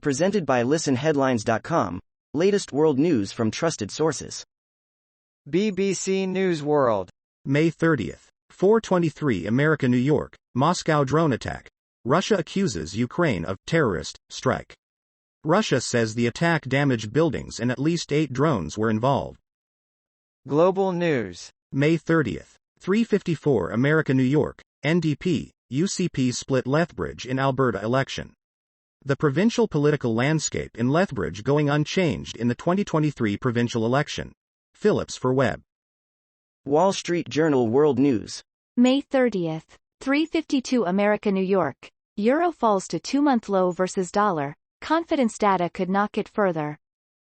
Presented by listenheadlines.com. Latest world news from trusted sources. BBC News World. May 30th. 4:23 America, New York. Moscow drone attack. Russia accuses Ukraine of terrorist strike. Russia says the attack damaged buildings and at least 8 drones were involved. Global News. May 30th. 3:54 America, New York. NDP, UCP split Lethbridge in Alberta election. The provincial political landscape in Lethbridge going unchanged in the 2023 provincial election. Phillips for Web. Wall Street Journal World News. May 30th. 3:52 America, New York. Euro falls to 2-month low versus dollar. Confidence data could knock it further.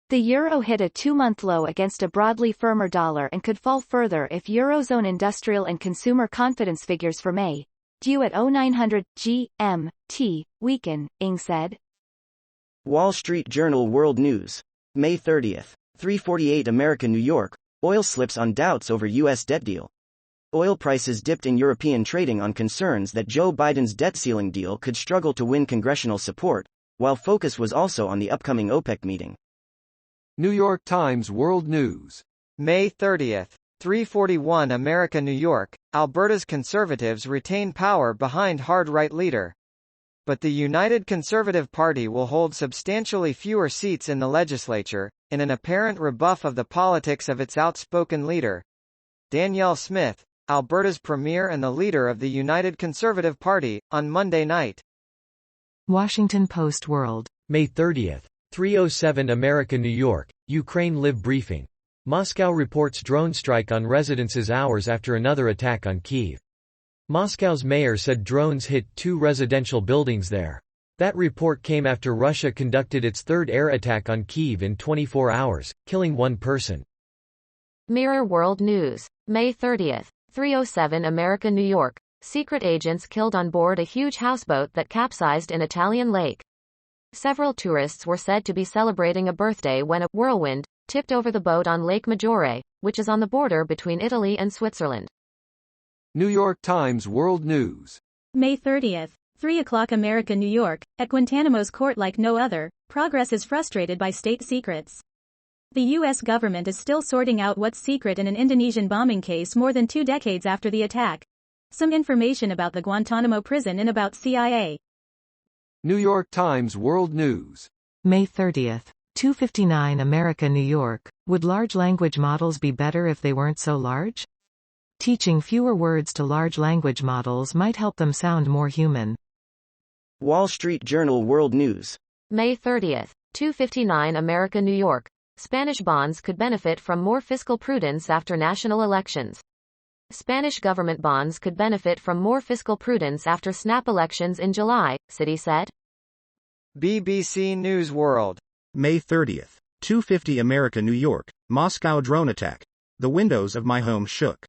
The euro hit a 2-month low against a broadly firmer dollar and could fall further if Eurozone industrial and consumer confidence figures for May, due at 0900 GMT, weaken, Ing said. Wall Street Journal World News. May 30th. 3:48 America, New York. Oil slips on doubts over U.S. debt deal. Oil prices dipped in European trading on concerns that Joe Biden's debt ceiling deal could struggle to win congressional support, while focus was also on the upcoming OPEC meeting. New York Times World News. May 30th. 3:41 America, New York. Alberta's Conservatives retain power behind hard-right leader. But the United Conservative Party will hold substantially fewer seats in the legislature, in an apparent rebuff of the politics of its outspoken leader. Danielle Smith, Alberta's premier and the leader of the United Conservative Party, on Monday night. Washington Post World. May 30th. 3:07 America, New York. Ukraine Live briefing. Moscow reports drone strike on residences hours after another attack on Kyiv. Moscow's mayor said drones hit 2 residential buildings there. That report came after Russia conducted its third air attack on Kyiv in 24 hours, killing 1 person. Mirror World News. May 30th. 3:07 America, New York. Secret agents killed on board a huge houseboat that capsized in Italian lake. Several tourists were said to be celebrating a birthday when a whirlwind tipped over the boat on Lake Maggiore, which is on the border between Italy and Switzerland. New York Times World News. May 30th. 3 o'clock America, New York. At Guantanamo's court like no other, progress is frustrated by state secrets. The U.S. government is still sorting out what's secret in an Indonesian bombing case more than 2 decades after the attack. Some information about the Guantanamo prison and about CIA. New York Times World News. May 30th. 2:59 America, New York. Would large language models be better if they weren't so large? Teaching fewer words to large language models might help them sound more human. Wall Street Journal World News. May 30th. 2:59 America, New York. Spanish bonds could benefit from more fiscal prudence after national elections. Spanish government bonds could benefit from more fiscal prudence after snap elections in July, Citi said. BBC News World. May 30th. 2:50 America, New York. Moscow drone attack. The windows of my home shook.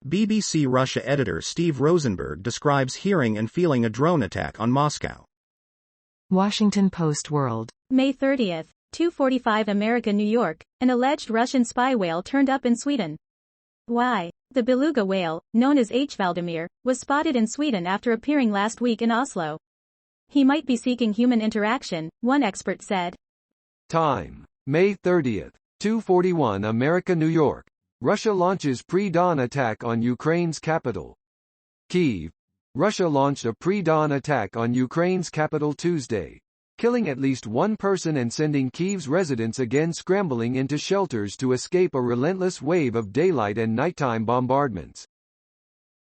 BBC Russia editor Steve Rosenberg describes hearing and feeling a drone attack on Moscow. Washington Post World. May 30th. 2:45 America, New York. An alleged Russian spy whale turned up in Sweden. Why? The beluga whale, known as H. Valdemir, was spotted in Sweden after appearing last week in Oslo. He might be seeking human interaction, one expert said. Time. May 30th. 2:41 America, New York. Russia launches pre-dawn attack on Ukraine's capital. Kyiv. Russia launched a pre-dawn attack on Ukraine's capital Tuesday, killing at least 1 person and sending Kyiv's residents again scrambling into shelters to escape a relentless wave of daylight and nighttime bombardments.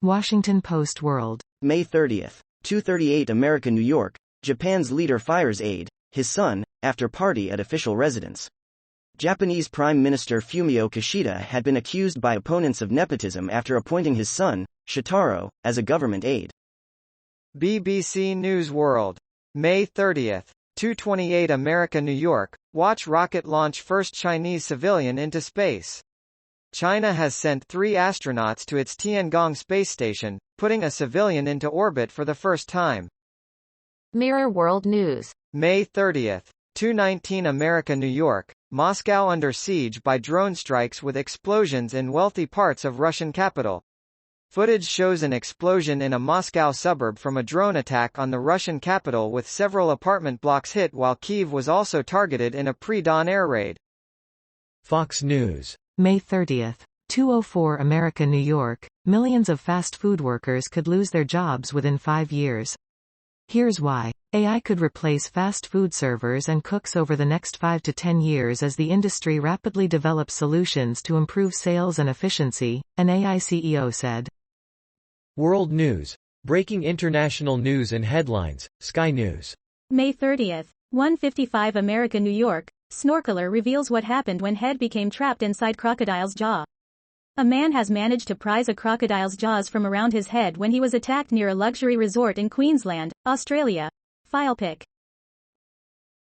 Washington Post World. May 30th. 2:38 America, New York. Japan's leader fires aide, his son, after party at official residence. Japanese Prime Minister Fumio Kishida had been accused by opponents of nepotism after appointing his son, Shitaro, as a government aide. BBC News World. May 30th. 2:28 America, New York. Watch rocket launch first Chinese civilian into space. China has sent 3 astronauts to its Tiangong space station, putting a civilian into orbit for the first time. Mirror World News. May 30th. 2:19 America, New York. Moscow under siege by drone strikes with explosions in wealthy parts of Russian capital. Footage shows an explosion in a Moscow suburb from a drone attack on the Russian capital with several apartment blocks hit while Kyiv was also targeted in a pre-dawn air raid. Fox News. May 30. 2:04 America, New York. Millions of fast food workers could lose their jobs within 5 years. Here's why. AI could replace fast food servers and cooks over the next 5 to 10 years as the industry rapidly develops solutions to improve sales and efficiency, an AI CEO said. World News. Breaking international news and headlines, Sky News. May 30. 1:55 America, New York. Snorkeler reveals what happened when head became trapped inside crocodile's jaw. A man has managed to prise a crocodile's jaws from around his head when he was attacked near a luxury resort in Queensland, Australia. File pic.